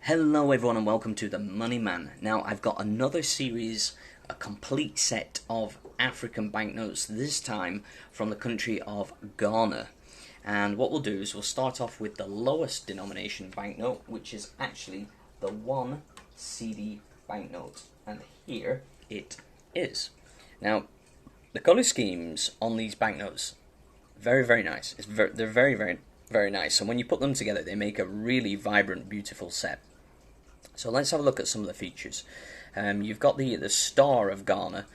Hello everyone and welcome to the Money Man. Now I've got another series, a complete set of African banknotes, this time from the country of Ghana. And what we'll do is we'll start off with the lowest denomination banknote, which is actually the 1 cedi banknote. And here it is. Now the colour schemes on these banknotes, very nice. They're very nice. And when you put them together they make a really vibrant, beautiful set. So let's have a look at some of the features. You've got the Star of Ghana,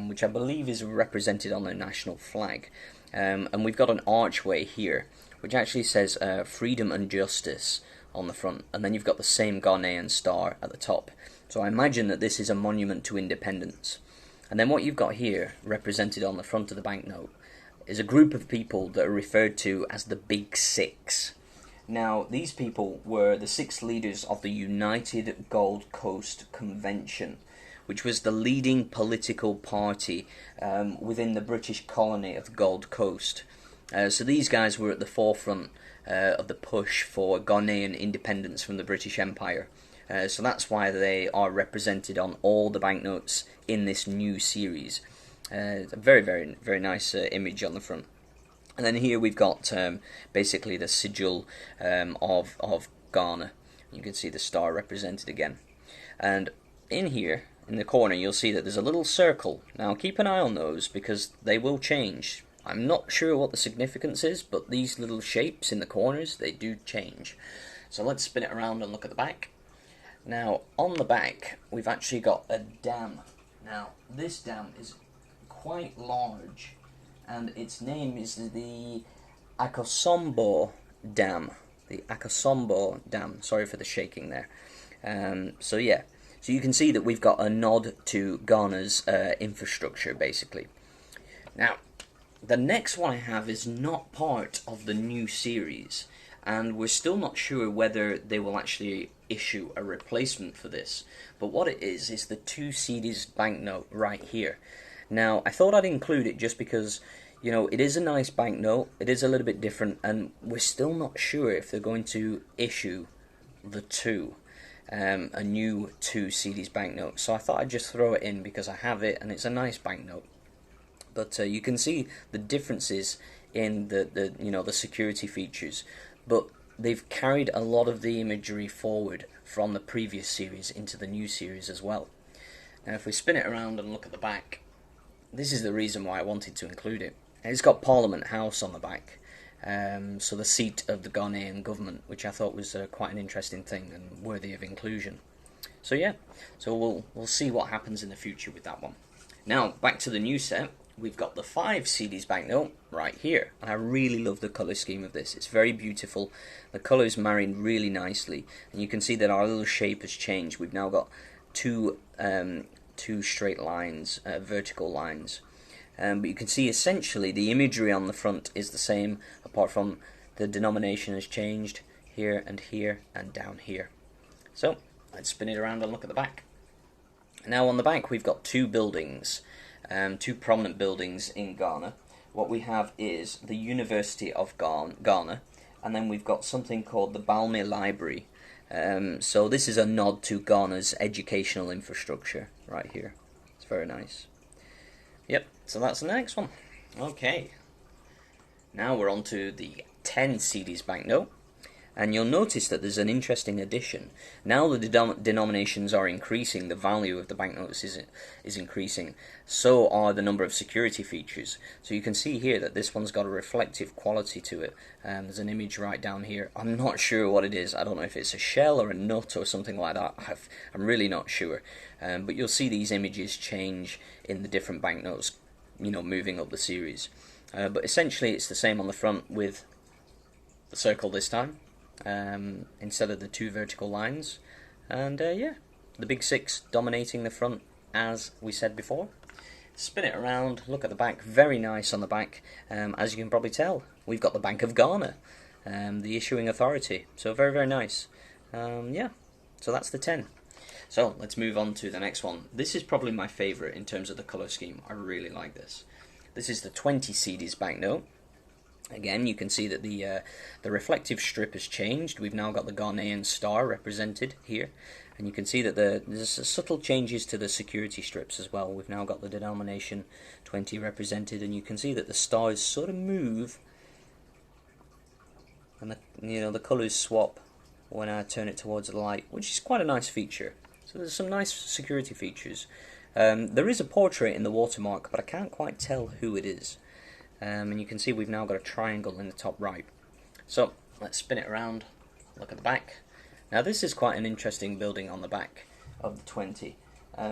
which I believe is represented on their national flag. And we've got an archway here, which actually says freedom and justice on the front. And then you've got the same Ghanaian star at the top. So I imagine that this is a monument to independence. And then what you've got here, represented on the front of the banknote, is a group of people that are referred to as the Big Six. Now, these people were the 6 leaders of the United Gold Coast Convention, which was the leading political party within the British colony of the Gold Coast. So these guys were at the forefront of the push for Ghanaian independence from the British Empire. So that's why they are represented on all the banknotes in this new series. It's a very nice image on the front. And then here we've got basically the sigil of Ghana. You can see the star represented again. And in here, in the corner, you'll see that there's a little circle. Now keep an eye on those because they will change. I'm not sure what the significance is, but these little shapes in the corners, they do change. So let's spin it around and look at the back. Now on the back, we've actually got a dam. Now this dam is quite large, and its name is the Akosombo Dam. The Akosombo Dam. Sorry for the shaking there. So yeah, so you can see that we've got a nod to Ghana's infrastructure, basically. Now, the next one I have is not part of the new series, and we're still not sure whether they will actually issue a replacement for this. But what it is the 2 cedis banknote right here. Now, I thought I'd include it just because, you know, it is a nice banknote, it is a little bit different, and we're still not sure if they're going to issue the a new 2 cedis banknote. So I thought I'd just throw it in because I have it, and it's a nice banknote. But you can see the differences in the security features, but they've carried a lot of the imagery forward from the previous series into the new series as well. Now, if we spin it around and look at the back, this is the reason why I wanted to include it. It's got Parliament House on the back, so the seat of the Ghanaian government, which I thought was quite an interesting thing and worthy of inclusion. So yeah, so we'll see what happens in the future with that one. Now back to the new set. We've got the 5 cedis banknote right here, and I really love the colour scheme of this. It's very beautiful. The colours married really nicely, and you can see that our little shape has changed. We've now got two straight lines, vertical lines. But you can see essentially the imagery on the front is the same, apart from the denomination has changed here and down here. So let's spin it around and look at the back. Now on the back we've got 2 buildings, 2 prominent buildings in Ghana. What we have is the University of Ghana, and then we've got something called the Balme Library. So this is a nod to Ghana's educational infrastructure right here. It's very nice. Yep, so that's the next one. Okay, now we're on to the 10 cedis banknote, and you'll notice that there's an interesting addition. Now the denominations are increasing, the value of the banknotes is increasing, so are the number of security features. So you can see here that this one's got a reflective quality to it. There's an image right down here. I'm not sure what it is. I don't know if it's a shell or a nut or something like that. I'm really not sure. But you'll see these images change in the different banknotes, you know, moving up the series. But essentially it's the same on the front with the circle this time, instead of the 2 vertical lines. And yeah, the Big 6 dominating the front as we said before. Spin it around, look at the back, very nice on the back. As you can probably tell, we've got the Bank of Ghana, the issuing authority, so very nice. Yeah, so that's the 10. So let's move on to the next one. This is probably my favourite in terms of the colour scheme. I really like this. This is the 20 cedis banknote, Again, you can see that the reflective strip has changed. We've now got the Ghanaian star represented here, and you can see that there's subtle changes to the security strips as well. We've now got the denomination 20 represented, and you can see that the stars sort of move, and the colours swap when I turn it towards the light, which is quite a nice feature. So there's some nice security features. There is a portrait in the watermark, but I can't quite tell who it is. And you can see we've now got a triangle in the top right. So let's spin it around, look at the back. Now this is quite an interesting building on the back of the 20.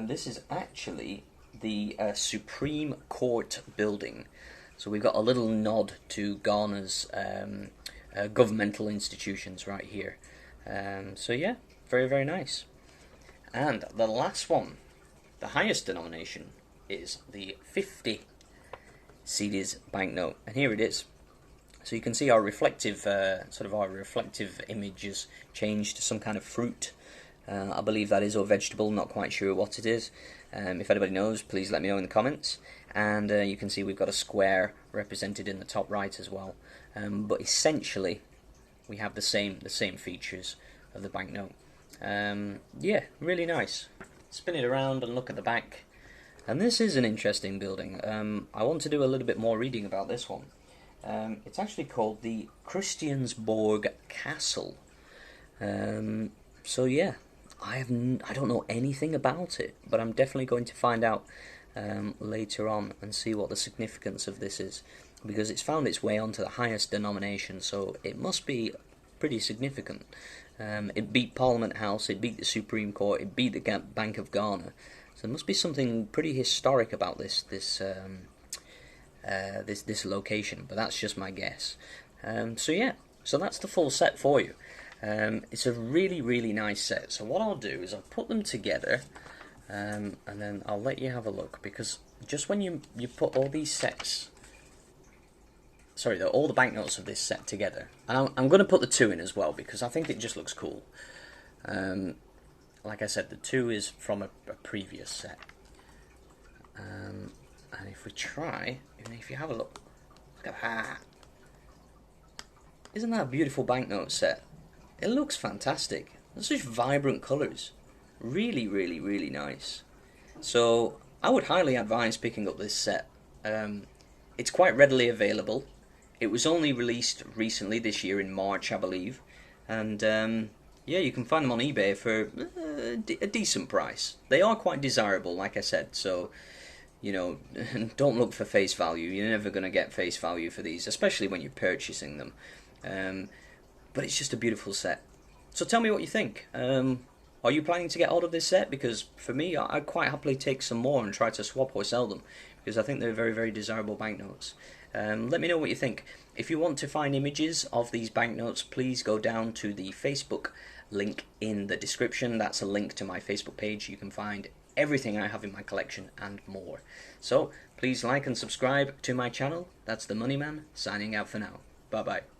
This is actually the Supreme Court building. So we've got a little nod to Ghana's governmental institutions right here. So yeah, very, very nice. And the last one, the highest denomination, is the 50 Cedis banknote, and here it is. So you can see our reflective, image has changed to some kind of fruit. I believe that is, or vegetable, not quite sure what it is. If anybody knows, please let me know in the comments. And you can see we've got a square represented in the top right as well. But essentially, we have the same features of the banknote. Yeah, really nice. Spin it around and look at the back. And this is an interesting building. I want to do a little bit more reading about this one. It's actually called the Christiansborg Castle. So yeah, I don't know anything about it, but I'm definitely going to find out later on and see what the significance of this is, because it's found its way onto the highest denomination, so it must be pretty significant. It beat Parliament House, it beat the Supreme Court, it beat the Bank of Ghana. So there must be something pretty historic about this location, but that's just my guess. So yeah, so that's the full set for you. It's a really, really nice set. So what I'll do is I'll put them together, and then I'll let you have a look, because just when you put all these sets, sorry, all the banknotes of this set together, and I'm going to put the 2 in as well because I think it just looks cool. Like I said, the 2 is from a previous set. And if we try, if you have a look at that. Isn't that a beautiful banknote set? It looks fantastic. There's such vibrant colours. Really, really, really nice. So I would highly advise picking up this set. It's quite readily available. It was only released recently this year in March, I believe. And yeah, you can find them on eBay for a decent price. They are quite desirable, like I said, so, don't look for face value. You're never going to get face value for these, especially when you're purchasing them. But it's just a beautiful set. So tell me what you think. Are you planning to get hold of this set? Because for me, I'd quite happily take some more and try to swap or sell them, because I think they're very, very desirable banknotes. Let me know what you think. If you want to find images of these banknotes, please go down to the Facebook link in the description. That's a link to my Facebook page. You can find everything I have in my collection and more. So please like and subscribe to my channel. That's the Money Man signing out for now. Bye bye.